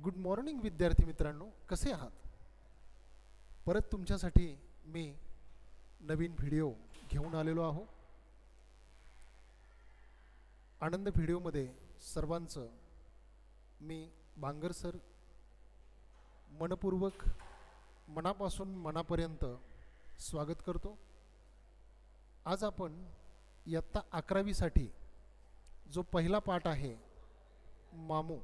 Good morning विद्यार्थी मित्रांनो, कसे आहात? परत तुमच्यासाठी मी नवीन व्हिडिओ घेऊन आलेलो आहो. आनंद व्हिडिओमध्ये सर्वांचं मी बांगर सर मनपूर्वक मनापासून मनापर्यंत स्वागत करतो. आज आपण इयत्ता 11वी साठी जो पहिला पाठ आहे मामू,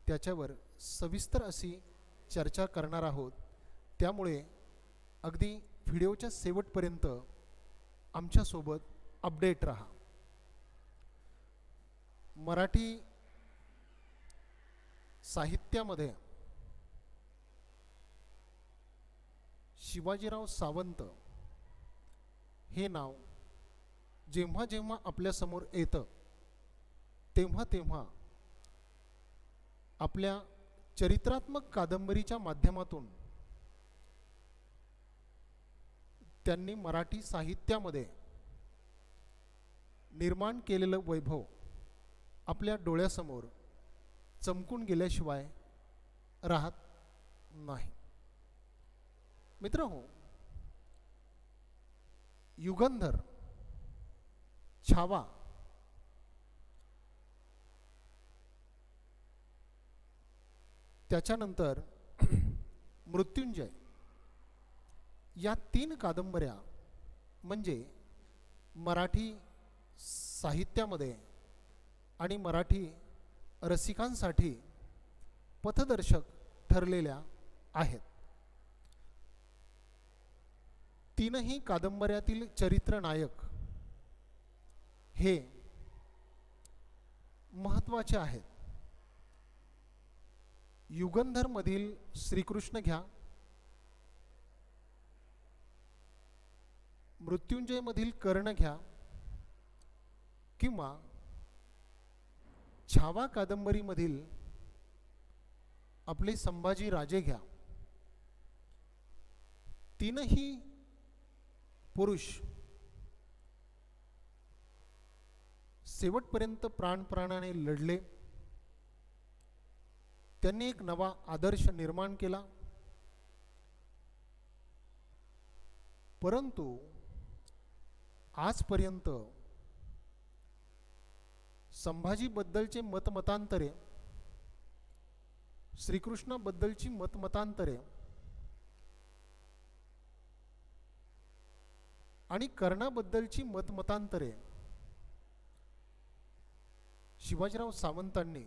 त्याच्यावर सविस्तर अशी चर्चा करणार आहोत. त्यामुळे अगदी व्हिडिओच्या शेवटपर्यंत आमच्यासोबत अपडेट रहा. मराठी साहित्यामध्ये शिवाजीराव सावंत हे नाव जेव्हा जेव्हा आपल्यासमोर येतं तेव्हा तेव्हा आपल्या चरित्रात्मक कादंबरीच्या माध्यमातून त्यांनी मराठी साहित्यामध्ये निर्माण केलेलं वैभव आपल्या डोळ्यासमोर चमकून गेल्याशिवाय राहत नाही. मित्रहो, युगंधर, छावा, त्याच्यानंतर मृत्युंजय या 3 कादंबऱ्या म्हणजे मराठी साहित्यामध्ये आणि मराठी रसिकांसाठी पथदर्शक ठरलेल्या आहेत. 3ही कादंबऱ्यातील चरित्र नायक हे महत्त्वाचे आहेत. युगंधर मधील श्रीकृष्ण घ्या, मृत्युंजय मधील कर्ण घ्या, किंवा छावा कादंबरी मधील आपले संभाजी राजे घ्या. 3ही पुरुष शेवटपर्यंत प्राणप्राणाने लढले. त्यांनी एक नवा आदर्श निर्माण केला. परंतु आजपर्यंत संभाजीबद्दलचे मतमतांतरे, श्रीकृष्णाबद्दलची मतमतांतरे आणि कर्णाबद्दलची मतमतांतरे शिवाजीराव सावंतांनी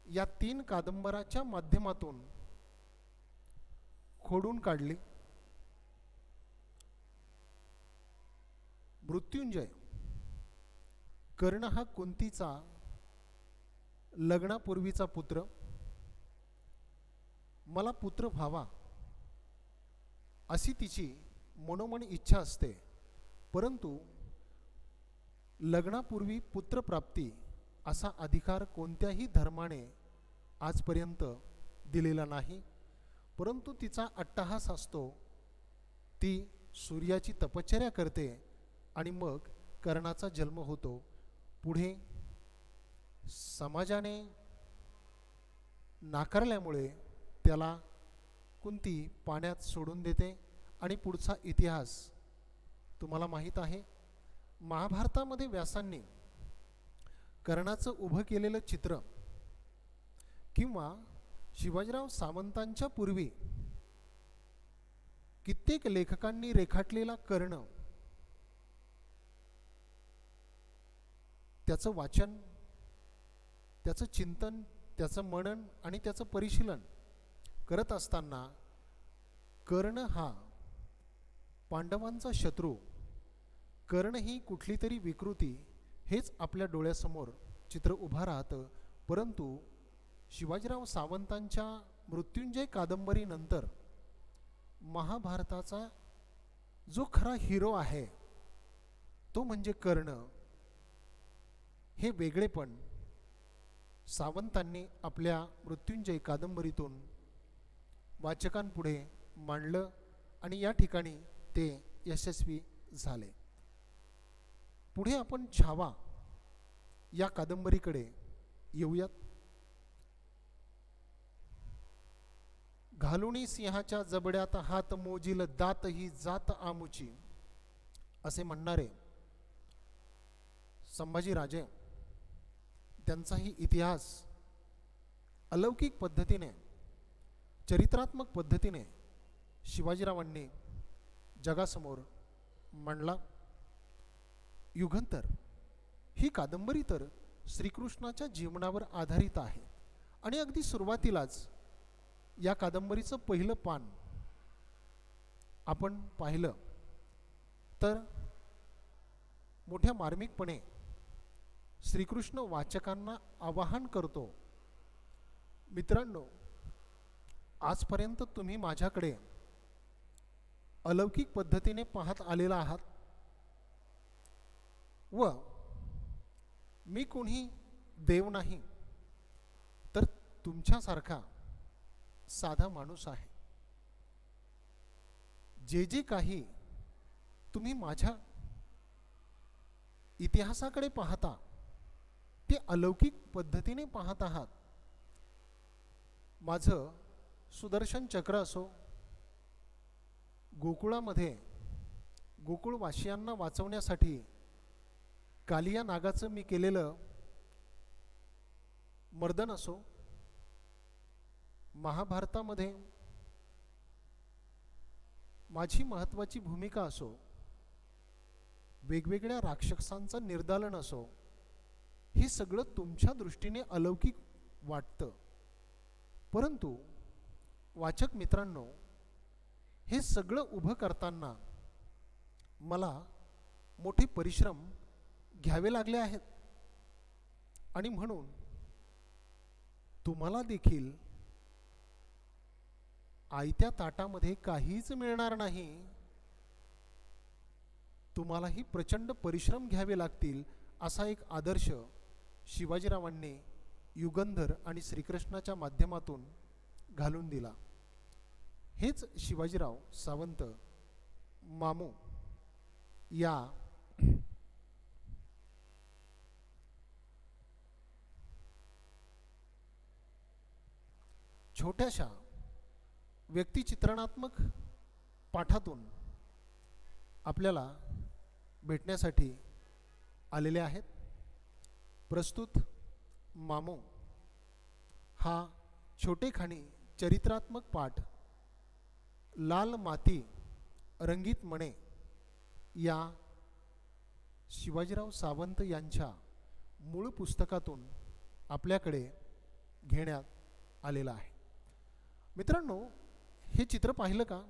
या 3 कादंबऱ्याच्या माध्यमातून खोडून काढली. मृत्युंजय, कर्ण हा कुंतीचा लग्नापूर्वीचा पुत्र. मला पुत्र व्हावा अशी तिची मनोमन इच्छा असते, परंतु लग्नापूर्वी पुत्रप्राप्ती असा अधिकार कोणत्याही धर्माने आजपर्यंत दिलेला नाही. परंतु तिचा अट्टहास असतो. ती सूर्याची तपश्चर्या करते आणि मग कर्णाचा जन्म होतो. पुढे समाजाने नाकारल्यामुळे त्याला कुंती पाण्यात सोडून देते आणि पुढचा इतिहास तुम्हाला माहीत आहे. महाभारतामध्ये व्यासांनी कर्णाचं उभं केलेलं चित्र किंवा शिवाजीराव सावंतांच्या पूर्वी कित्येक लेखकांनी रेखाटलेला कर्ण, त्याचं वाचन, त्याचं चिंतन, त्याचं मनन आणि त्याचं परिशीलन करत असताना कर्ण हा पांडवांचा शत्रू, कर्ण ही कुठली तरी विकृती, हेच आपल्या डोळ्यासमोर चित्र उभा राहतं. परंतु शिवाजीराव सावंतांच्या मृत्युंजय कादंबरीनंतर महाभारताचा जो खरा हिरो आहे तो म्हणजे कर्ण, हे वेगळेपण सावंतांनी आपल्या मृत्युंजय कादंबरीतून वाचकांपुढे मांडलं आणि या ठिकाणी ते यशस्वी झाले. पुढे आपण छावा या कादंबरीकडे येऊयात. घालुनी सिंहाच्या जबड्यात हात मोजील दात ही जात आमुची, असे म्हणणारे संभाजीराजे, त्यांचाही इतिहास अलौकिक पद्धतीने, चरित्रात्मक पद्धतीने शिवाजीरावांनी जगासमोर मांडला. युगंधर ही कादंबरी तर श्रीकृष्णाच्या जीवनावर आधारित आहे आणि अगदी सुरुवातीलाच या कादंबरीचं पहिलं पान आपण पाहिलं तर मोठ्या मार्मिकपणे श्रीकृष्ण वाचकांना आवाहन करतो, मित्रांनो, आजपर्यंत तुम्ही माझ्याकडे अलौकिक पद्धतीने पाहत आलेला आहात व मी कोणी देव नाही तर तुमच्यासारखा साधा माणूस आहे. जे जे काही तुम्ही माझ्या इतिहासाकडे पाहता ते अलौकिक पद्धतीने पाहत आहात. माझं सुदर्शन चक्र असो, गोकुळामध्ये गोकुळवासियांना वाचवण्यासाठी कालिया नागाचं मी केलेलं मर्दन असो, महाभारतामध्ये माझी महत्त्वाची भूमिका असो, वेगवेगळ्या राक्षसांचं निर्दालन असो, हे सगळं तुमच्या दृष्टीने अलौकिक वाटतं. परंतु वाचक मित्रांनो, हे सगळं उभं करताना मला मोठे परिश्रम घ्यावे लागले आहेत आणि म्हणून तुम्हाला देखील आयत्या ताटामध्ये काहीच मिळणार नाही. तुम्हालाही प्रचंड परिश्रम घ्यावे लागतील असा एक आदर्श शिवाजीरावांनी युगंधर आणि श्रीकृष्णाच्या माध्यमातून घालून दिला. हेच शिवाजीराव सावंत मामू या छोट्याशा व्यक्तिचित्रणात्मक पाठातून आपल्याला भेटण्यासाठी आलेले आहेत. प्रस्तुत मामू हा छोटेखानी चरित्रात्मक पाठ लाल माती रंगीत मणे या शिवाजीराव सावंत यांच्या मूळ पुस्तकातून आपल्याकडे घेण्यात आलेला आहे. मित्रांनो, हे चित्र पाहिलं का?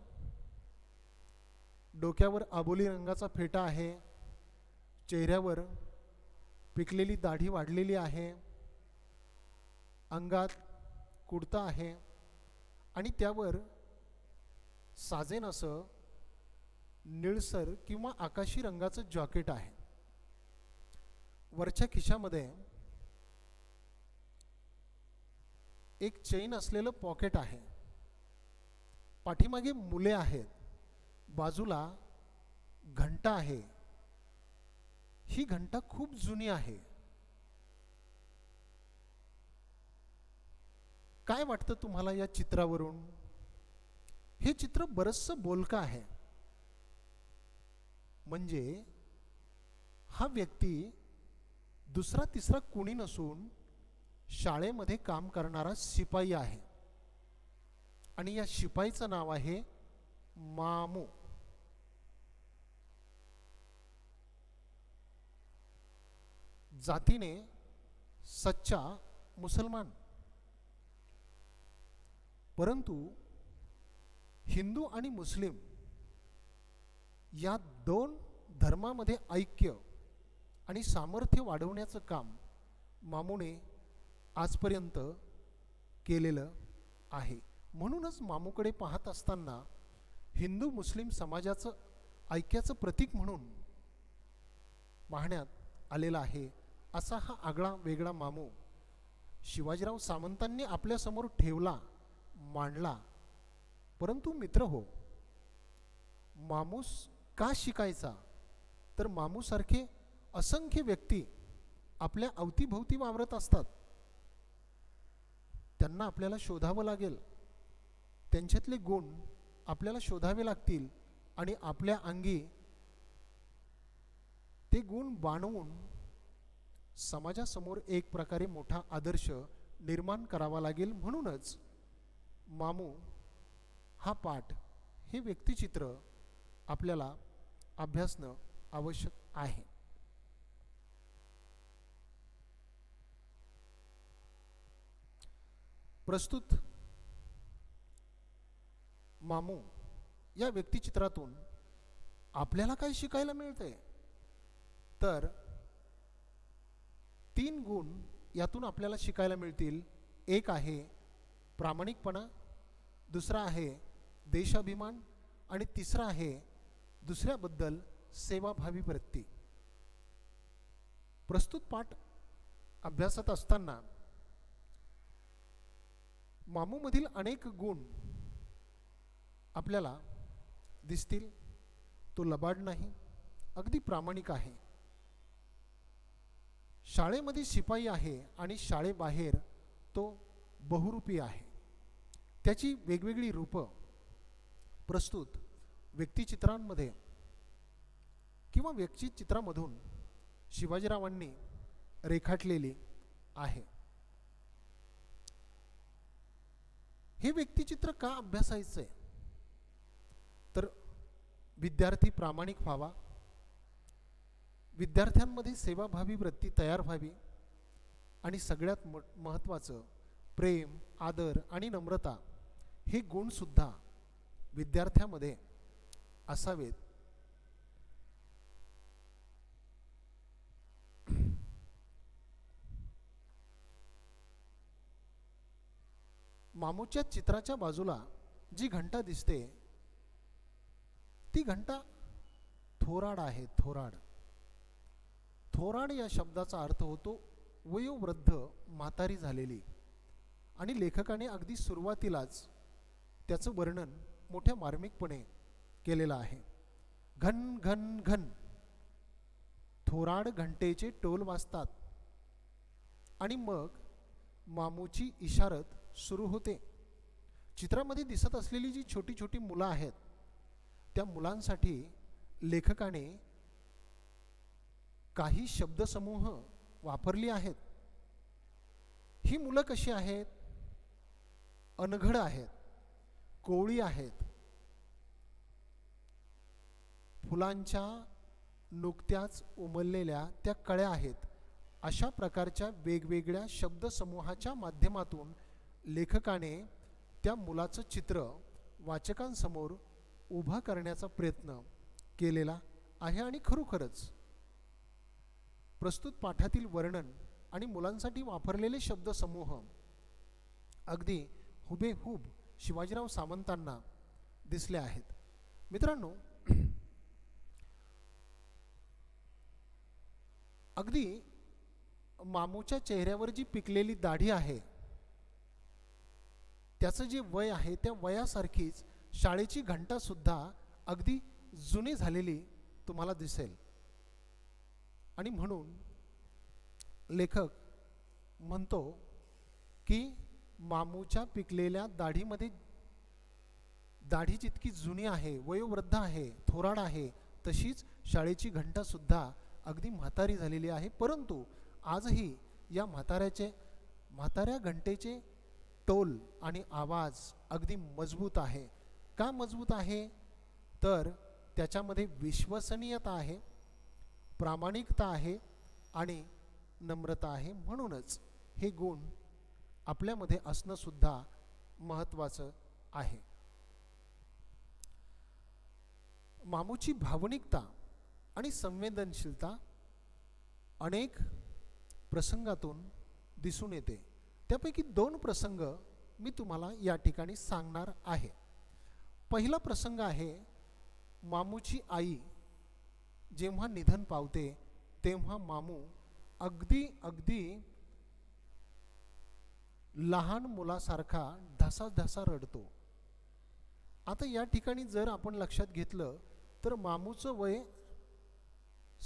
डोक्यावर आबोली रंगाचा फेटा आहे, चेहऱ्यावर पिकलेली दाढी वाढलेली आहे, अंगात कुर्ता आहे आणि त्यावर साजेन असं निळसर किंवा आकाशी रंगाचं जॅकेट आहे. वरच्या खिशामध्ये एक चेन असलेलं पॉकेट आहे. पाठीमागे मुले आहेत, बाजूला घंटा आहे. ही घंटा खूप जुनी आहे. काय वाटतं तुम्हाला या चित्रावरून? हे चित्र बरंचसं बोलकं आहे. म्हणजे हा व्यक्ती दुसरा तिसरा कुणी नसून शाळेमध्ये काम करणारा शिपाई आहे आणि या शिपाईचं नाव आहे मामू. जातीने सच्चा मुसलमान, परंतु हिंदू आणि मुस्लिम या दोन धर्मामध्ये ऐक्य आणि सामर्थ्य वाढवण्याचं काम मामूने आजपर्यंत केलेलं आहे. म्हणूनच मामूकडे पाहत असताना हिंदू मुस्लिम समाजाचं ऐक्याचं प्रतीक म्हणून पाहण्यात आलेला आहे. असा हा आगळा वेगळा मामू शिवाजीराव सावंतांनी आपल्यासमोर ठेवला, मांडला. परंतु मित्र हो, मामूस का शिकायचा? तर मामूसारखे असंख्य व्यक्ती आपल्या अवतीभोवती वावरत असतात. त्यांना आपल्याला शोधावं लागेल, त्यांच्यातले गुण आपल्याला शोधावे लागतील आणि आपल्या अंगी ते गुण बाणवून समाजासमोर एक प्रकारे मोठा आदर्श निर्माण करावा लागेल. म्हणूनच मामू हा पाठ, हे व्यक्तिचित्र आपल्याला अभ्यासणं आवश्यक आहे. प्रस्तुत मामू या व्यक्तिचित्रातून आपल्याला काय शिकायला मिळते, तर 3 गुण यातून आपल्याला शिकायला मिळतील. एक आहे प्रामाणिकपणा, दुसरा आहे देशाभिमान आणि तिसरा आहे दुसऱ्याबद्दल सेवाभावी वृत्ती. प्रस्तुत पाठ अभ्यासत असताना मामूमधील अनेक गुण आपल्याला दिसतील. तो लबाड नाही, अगदी प्रामाणिक आहे. शाळेमध्ये शिपाई आहे आणि शाळेबाहेर तो बहुरूपी आहे. त्याची वेगवेगळी रूपं प्रस्तुत व्यक्तिचित्रांमध्ये किंवा व्यक्तिचित्रामधून शिवाजीरावांनी रेखाटलेली आहे. हे व्यक्तिचित्र का अभ्यासायचं आहे, तर विद्यार्थी प्रामाणिक व्हावा, विद्यार्थ्यांमध्ये सेवाभावी वृत्ती तयार व्हावी आणि सगळ्यात महत्त्वाचं प्रेम, आदर आणि नम्रता हे गुणसुद्धा विद्यार्थ्यामध्ये असावेत. मामूच्या चित्राच्या बाजूला जी घंटा दिसते ती घंटा थोराड आहे. थोराड थोराड या शब्दाचा अर्थ होतो वयोवृद्ध, म्हातारी झालेली. आणि लेखकाने अगदी सुरुवातीलाच त्याचं वर्णन मोठ्या मार्मिकपणे केलेलं आहे. घन घन घन थोराड घंटेचे टोल वाजतात आणि मग मामूची इशारत सुरू होते. चित्रामध्ये दिसत असलेली जी छोटी छोटी मुलं आहेत, त्या मुलांसाठी लेखकाने काही शब्दसमूह वापरली आहेत. ही मुलं कशी आहेत? अनघड आहेत, कोवळी आहेत, फुलांच्या नुकत्याच उमललेल्या त्या कळ्या आहेत. अशा प्रकारच्या वेगवेगळ्या शब्दसमूहाच्या माध्यमातून लेखकाने त्या मुलाचं चित्र वाचकांसमोर उभा करण्याचा प्रयत्न केलेला आहे. आणि खरोखरच प्रस्तुत पाठातील वर्णन आणि मुलांसाठी वापरलेले शब्दसमूह अगदी हुबेहूब शिवाजीराव सावंतांना दिसले आहेत. मित्रांनो, अगदी मामूच्या चेहऱ्यावर जी पिकलेली दाढी आहे, त्याचं जे वय आहे, त्या वयासारखीच शाळेची घंटा सुद्धा अगदी जुनी झालेली तुम्हाला दिसेल. आणि म्हणून लेखक म्हणतो की मामूच्या पिकलेल्या दाढीमध्ये, दाढी जितकी जुनी आहे, वयोवृद्ध आहे, थोराड आहे, तशीच शाळेची घंटा सुद्धा अगदी म्हातारी झालेली आहे. परंतु आजही या म्हाताऱ्या घंटेचे टोल आणि आवाज अगदी मजबूत आहे. का मजबूत आहे? तर त्याच्यामध्ये विश्वसनीयता आहे, प्रामाणिकता आहे आणि नम्रता आहे. म्हणूनच हे गुण आपल्यामध्ये असणं सुद्धा महत्त्वाचं आहे. मामूची भावनिकता आणि संवेदनशीलता अनेक प्रसंगातून दिसून येते. त्यापैकी 2 प्रसंग मी तुम्हाला या ठिकाणी सांगणार आहे. पहिला प्रसंग आहे मामूची आई जेव्हा निधन पावते तेव्हा मामू अगदी लहान मुलासारखा ढसाढसा रडतो. आता या ठिकाणी जर आपण लक्षात घेतलं तर मामूचं वय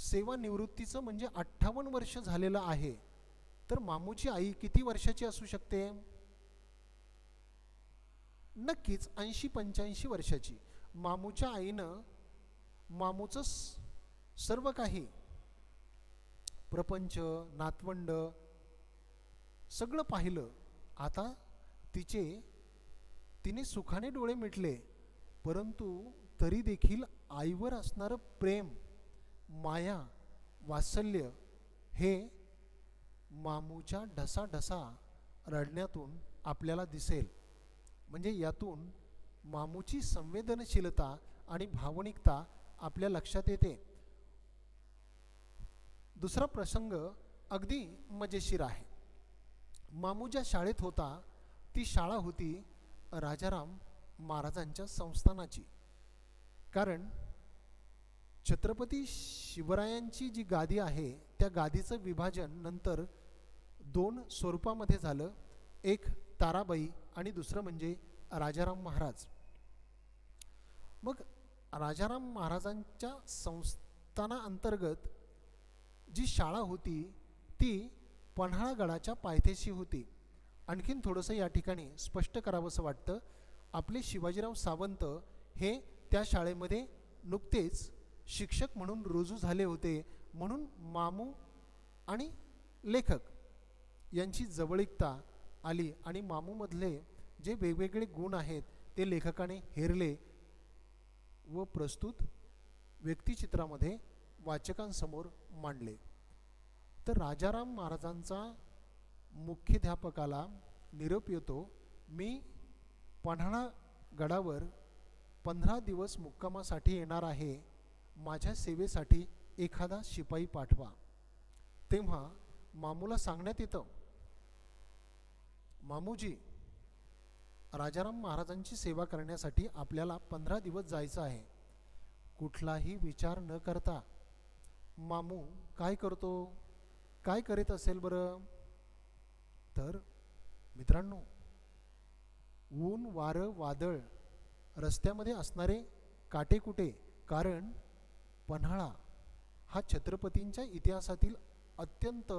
सेवानिवृत्तीचं म्हणजे 58 वर्ष झालेलं आहे. तर मामूची आई किती वर्षाची असू शकते? नक्कीच 80-85 वर्षाची. मामूच्या आईनं मामूचं सर्व काही प्रपंच, नातवंड सगळं पाहिलं. आता तिने सुखाने डोळे मिटले, परंतु तरी देखील आईवर असणारं प्रेम, माया, वात्सल्य हे मामूच्या ढसाढसा रडण्यातून आपल्याला दिसेल. म्हणजे यातून मामूची संवेदनशीलता आणि भावनिकता आपल्या लक्षात येते. दुसरा प्रसंग अगदी मजेशीर आहे. मामू ज्या शाळेत होता ती शाळा होती राजाराम महाराजांच्या संस्थानाची. कारण छत्रपती शिवरायांची जी गादी आहे त्या गादीचं विभाजन नंतर 2 स्वरूपामध्ये झालं. एक ताराबाई आणि दुसरं म्हणजे राजाराम महाराज. मग राजाराम महाराजांच्या संस्थानाअंतर्गत जी शाळा होती ती पन्हाळगडाच्या पायथ्याशी होती. आणखीन थोडंसं या ठिकाणी स्पष्ट करावंसं वाटतं. आपले शिवाजीराव सावंत हे त्या शाळेमध्ये नुकतेच शिक्षक म्हणून रुजू झाले होते. म्हणून मामू आणि लेखक यांची जवळीकता आली आणि मामूमधले जे वेगवेगळे गुण आहेत ते लेखकाने हेरले व प्रस्तुत व्यक्तिचित्रामध्ये वाचकांसमोर मांडले. तर राजाराम महाराजांचा मुख्याध्यापकाला निरोप येतो, मी पन्हाळगडावर 15 दिवस मुक्कामासाठी येणार आहे, माझ्या सेवेसाठी एखादा शिपाई पाठवा. तेव्हा मामूला सांगण्यात येतं, मामूजी, राजाराम महाराजांची सेवा करण्यासाठी आपल्याला 15 दिवस जायचं आहे. कुठलाही विचार न करता मामू काय करतो, काय करीत असेल बरं? तर मित्रांनो, ऊन, वारं, वादळ, रस्त्यामध्ये असणारे काटेकुटे, कारण पन्हाळा हा छत्रपतींच्या इतिहासातील अत्यंत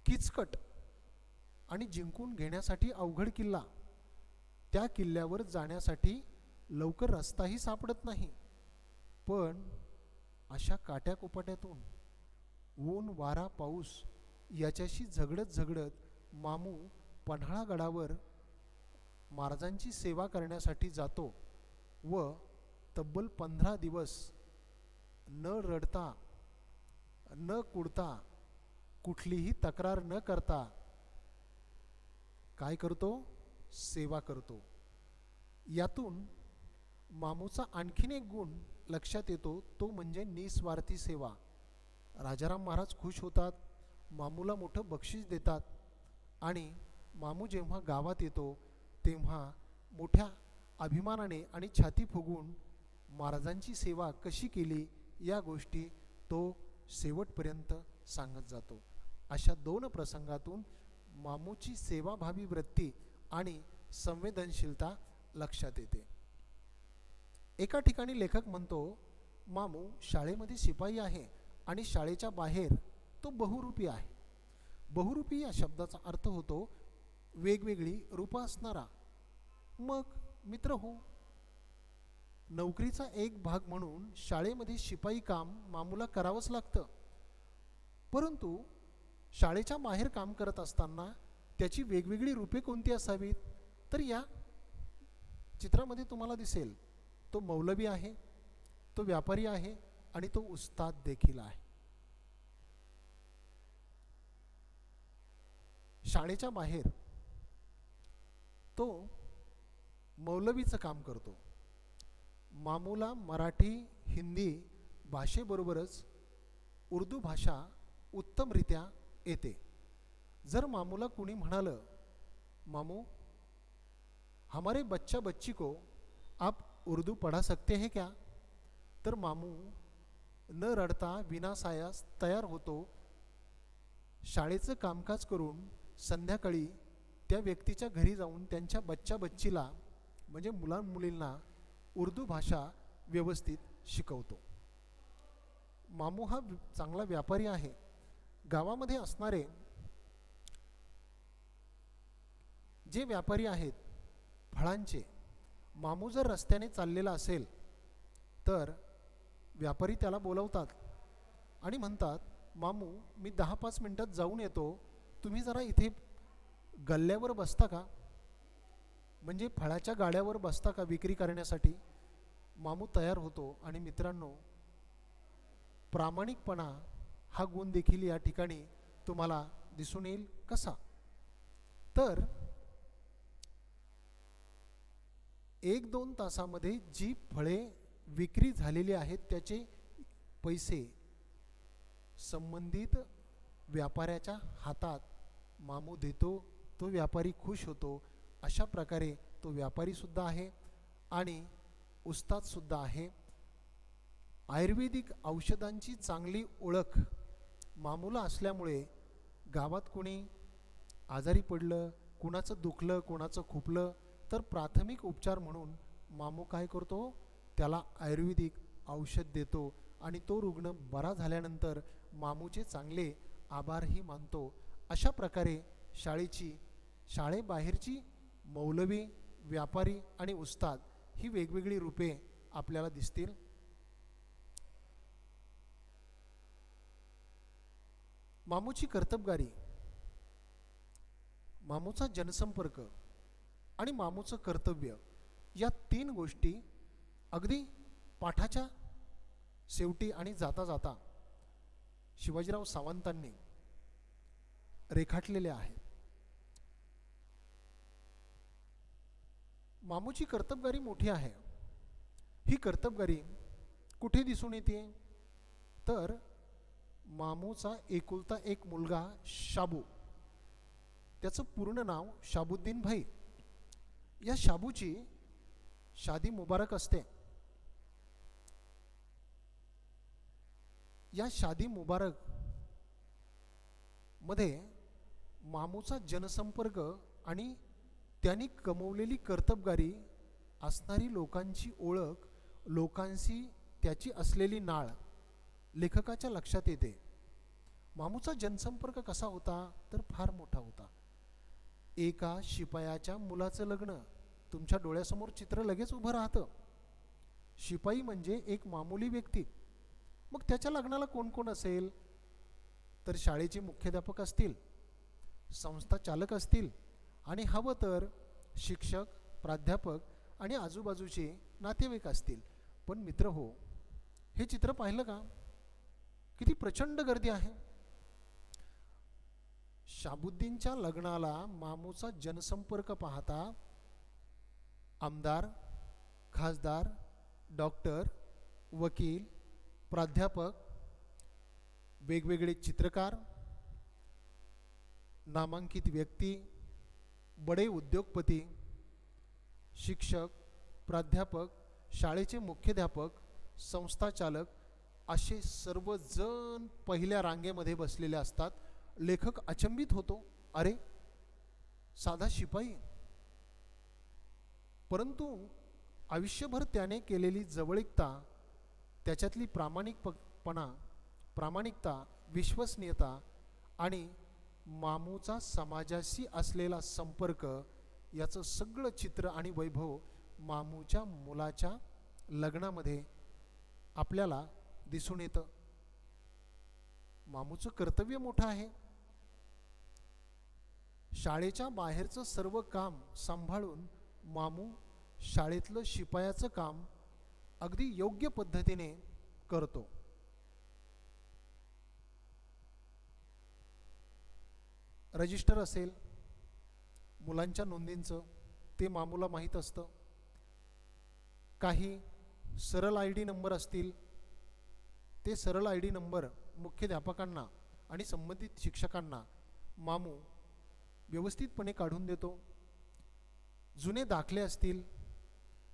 किचकट आणि जिंकून घेण्यासाठी अवघड किल्ला. त्या किल्ल्यावर जाण्यासाठी लवकर रस्ताही सापडत नाही. पण अशा काट्याकुपट्यातून ऊन, वारा, पाऊस याच्याशी झगडत मामू पन्हाळगडावर महाराजांची सेवा करण्यासाठी जातो व तब्बल 15 दिवस न रडता, न कुडता, कुठलीही तक्रार न करता काय करतो? सेवा करतो. यातून मामूचा आणखीन एक गुण लक्षात येतो, तो म्हणजे निस्वार्थी सेवा. राजाराम महाराज खुश होतात, मामूला मोठं बक्षीस देतात आणि मामू जेव्हा गावात येतो तेव्हा मोठ्या अभिमानाने आणि छाती फुगवून महाराजांची सेवा कशी केली या गोष्टी तो शेवटपर्यंत सांगत जातो. अशा 2 प्रसंगातून मामूची सेवाभावी वृत्ती आणि संवेदनशीलता लक्षात येते. एका ठिकाणी लेखक म्हणतो, मामू शाळेमध्ये शिपाई आहे आणि शाळेच्या बाहेर तो बहुरूपी आहे. बहुरूपी या शब्दाचा अर्थ होतो वेगवेगळी रूपं असणारा. मग मित्र हो, नोकरीचा एक भाग म्हणून शाळेमध्ये शिपाई काम मामूला करावंच लागतं. परंतु शाळेच्या बाहेर काम करत असताना त्याची वेगवेगळी रूपे कोणती असावीत? तर या चित्रामध्ये तुम्हाला दिसेल, तो मौलवी आहे, तो व्यापारी आहे आणि तो उस्ताद देखील आहे. शाळेच्या बाहेर तो मौलवीचं काम करतो. मामूला मराठी, हिंदी भाषेबरोबरच उर्दू भाषा उत्तमरित्या येते. जर मामूला कुणी म्हणालं, मामू हमारे बच्चा बच्ची को आप उर्दू पढ़ा सकते हैं क्या? तर मामू न रडता विनासायास तयार होतो. शाळेचं कामकाज करून संध्याकाळी त्या व्यक्तीच्या घरी जाऊन त्यांच्या बच्चा बच्चीला म्हणजे मुलांमुलींना उर्दू भाषा व्यवस्थित शिकवतो. मामू हा चांगला व्यापारी आहे. गावामध्ये असणारे जे व्यापारी आहेत, फळांचे. मामू जर रस्त्याने चाललेला असेल तर व्यापारी त्याला बोलवतात आणि म्हणतात, मामू मी 10-5 मिनटात जाऊन येतो, तुम्ही जरा इथे गल्ल्यावर बसता का, म्हणजे फळाच्या गाड्यावर बसता का विक्री करण्यासाठी. मामू तयार होतो. आणि मित्रांनो, प्रामाणिकपणा हा गुण देखील या ठिकाणी तुम्हाला दिसून येईल. कसा तर 1-2 तासामध्ये जी फळे विक्री झालेली आहेत त्याचे पैसे संबंधित व्यापाऱ्याच्या हातात मामू देतो. तो व्यापारी खुश होतो. अशा प्रकारे तो व्यापारीसुद्धा आहे आणि उस्तादसुद्धा आहे. आयुर्वेदिक औषधांची चांगली ओळख मामूला असल्यामुळे गावात कोणी आजारी पडलं, कुणाचं दुखलं, कुणाचं खुपलं तर प्राथमिक उपचार म्हणून मामू काय करतो, त्याला आयुर्वेदिक औषध देतो आणि तो रुग्ण बरा झाल्यानंतर मामूचे चांगले आभारही मानतो. अशा प्रकारे शाळेबाहेरची मौलवी, व्यापारी आणि उस्ताद ही वेगवेगळी रूपे आपल्याला दिसतील. मामूची कर्तबगारी, मामूचा जनसंपर्क आणि मामूचं कर्तव्य या 3 गोष्टी अगदी पाठाच्या शेवटी आणि जाता जाता शिवाजीराव सावंतांनी रेखाटलेल्या आहेत. मामूची कर्तबगारी मोठी आहे. ही कर्तबगारी कुठे दिसून येते तर मामूचा एकुलता एक मुलगा शाबू, त्याचं पूर्ण नाव शाबुद्दीन भाई. या शाबूची शादी मुबारक असते. या शादी मुबारक मध्ये मामूचा जनसंपर्क आणि त्यांनी कमवलेली कर्तबगारी, असणारी लोकांची ओळख, लोकांशी त्याची असलेली नाळ लेखकाच्या लक्षात येते. मामूचा जनसंपर्क कसा होता तर फार मोठा होता. एका शिपायाच्या मुलाचं लग्न, तुमच्या डोळ्यासमोर चित्र लगेच उभं राहतं. शिपाई म्हणजे एक मामूली व्यक्ती. मग त्याच्या लग्नाला कोण कोण असेल तर शाळेचे मुख्याध्यापक असतील, संस्था चालक असतील आणि हवं तर शिक्षक, प्राध्यापक आणि आजूबाजूचे नातेवाईक असतील. पण मित्र हो, हे चित्र पाहिलं का, किती प्रचंड गर्दी आहे. शाबुद्दीनच्या लग्नाला मामूचा जनसंपर्क पाहता आमदार, खासदार, डॉक्टर, वकील, प्राध्यापक, वेगवेगळे चित्रकार, नामांकित व्यक्ती, बडे उद्योगपती, शिक्षक, प्राध्यापक, शाळेचे मुख्याध्यापक, संस्था चालक असे सर्वजण पहिल्या रांगेमध्ये बसलेले असतात. लेखक अचंबित होतो, अरे साधा शिपाई, परंतु आयुष्यभर त्याने केलेली जवळीकता, त्याच्यातली प्रामाणिकता, विश्वसनीयता आणि मामूचा समाजाशी असलेला संपर्क याचं सगळं चित्र आणि वैभव मामूच्या मुलाच्या लग्नामध्ये आपल्याला दिसून येतं. मामूचं कर्तव्य मोठं आहे. शाळेच्या बाहेरचं सर्व काम सांभाळून मामू शाळेतलं शिपायाचं काम अगदी योग्य पद्धतीने करतो. रजिस्टर असेल मुलांच्या नोंदींचं, ते मामूला माहीत असतं. काही सरळ ID नंबर असतील, ते सरळ ID नंबर मुख्याध्यापकांना आणि संबंधित शिक्षकांना मामू व्यवस्थितपणे काढून देतो. जुने दाखले असतील,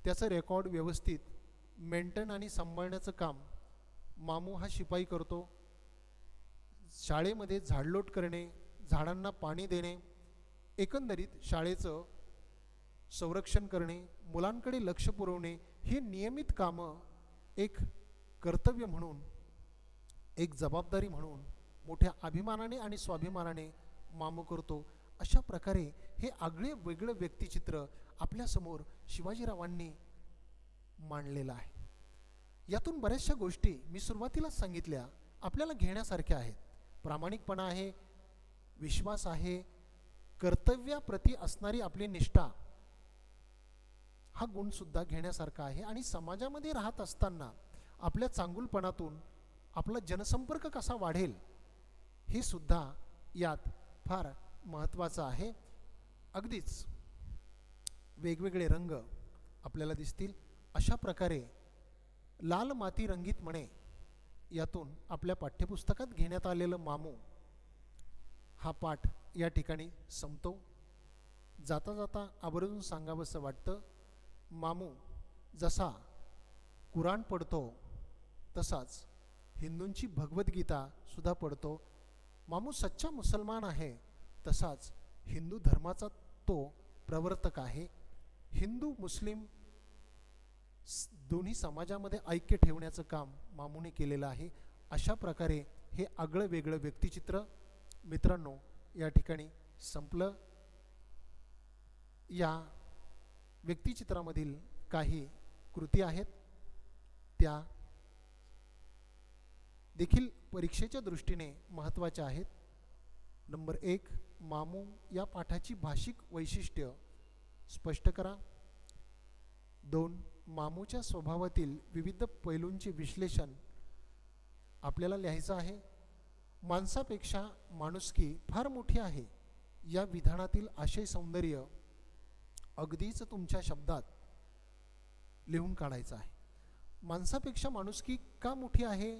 त्याचं रेकॉर्ड व्यवस्थित मेंटेन आणि सांभाळण्याचं काम मामू हा शिपाई करतो. शाळेमध्ये झाडलोट करणे, झाडांना पाणी देणे, एकंदरीत शाळेचं संरक्षण करणे, मुलांकडे लक्ष पुरवणे ही नियमित कामं एक कर्तव्य म्हणून, एक जबाबदारी म्हणून मोठ्या अभिमानाने आणि स्वाभिमानाने मामू करतो. अशा प्रकारे हे आगळे वेगळं व्यक्तिचित्र आपल्यासमोर शिवाजीरावांनी मांडलेलं आहे. यातून बऱ्याचशा गोष्टी मी सुरुवातीलाच सांगितल्या आपल्याला घेण्यासारख्या आहेत. प्रामाणिकपणा आहे, विश्वास आहे, कर्तव्याप्रती असणारी आपली निष्ठा हा गुणसुद्धा घेण्यासारखा आहे. आणि समाजामध्ये राहत असताना आपल्या चांगुलपणातून आपला जनसंपर्क कसा वाढेल हे सुद्धा यात फार महत्त्वाचं आहे. अगदीच वेगवेगळे रंग आपल्याला दिसतील. अशा प्रकारे लाल माती रंगीत म्हणे यातून आपल्या पाठ्यपुस्तकात घेण्यात आलेलं मामू हा पाठ या ठिकाणी संपतो. जाता जाता आवर्जून सांगावंसं वाटतं, मामू जसा कुराण पढतो तसाच हिंदूंची भगवद्गीता सुद्धा पढतो. मामू सच्चा मुसलमान आहे, तसाच हिंदू धर्माचा तो प्रवर्तक आहे. हिंदू मुस्लिम दोन्ही समाजामध्ये ऐक्य ठेवण्याचं काम मामूने केलेलं आहे. अशा प्रकारे हे आगळं वेगळं व्यक्तिचित्र मित्रांनो या ठिकाणी संपलं. या व्यक्तिचित्रामधील काही कृती आहेत त्या देखील परीक्षेच्या दृष्टीने महत्त्वाच्या आहेत. नंबर 1, मामू या पाठाची भाषिक वैशिष्ट्य स्पष्ट करा. 2, मामूच्या स्वभावातील विविध पैलूंचे विश्लेषण आपल्याला लिहायचं आहे. माणसापेक्षा माणुसकी फार मोठी आहे या विधानातील आशय सौंदर्य अगदीच तुमच्या शब्दात लिहून काढायचं आहे. माणसापेक्षा माणुसकी का मोठी आहे,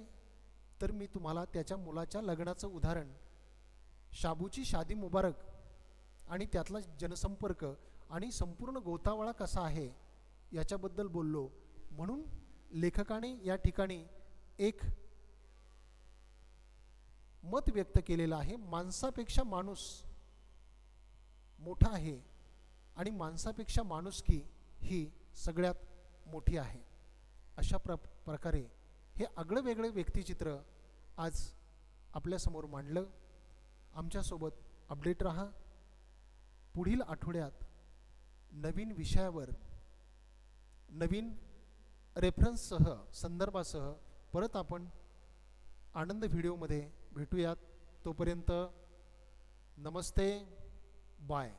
तर मी तुम्हाला त्याच्या मुलाच्या लग्नाचं उदाहरण, शाबूची शादी मुबारक आणि त्यातला जनसंपर्क आणि संपूर्ण गोतावळा कसा आहे याच्याबद्दल बोललो. म्हणून लेखकाने या ठिकाणी एक मत व्यक्त केलेलं आहे, माणसापेक्षा माणूस मोठा आहे आणि माणसापेक्षा माणुसकी ही सगळ्यात मोठी आहे. अशा प्रकारे हे आगळं वेगळं व्यक्तिचित्र आज आपल्यासमोर मांडलं. आमच्यासोबत अपडेट राहा. पुढील आठवड्यात नवीन विषयावर नवीन रेफरन्ससह संदर्भासह परत आपण आनंद व्हिडिओमध्ये भेटूयात. तोपर्यंत नमस्ते, बाय.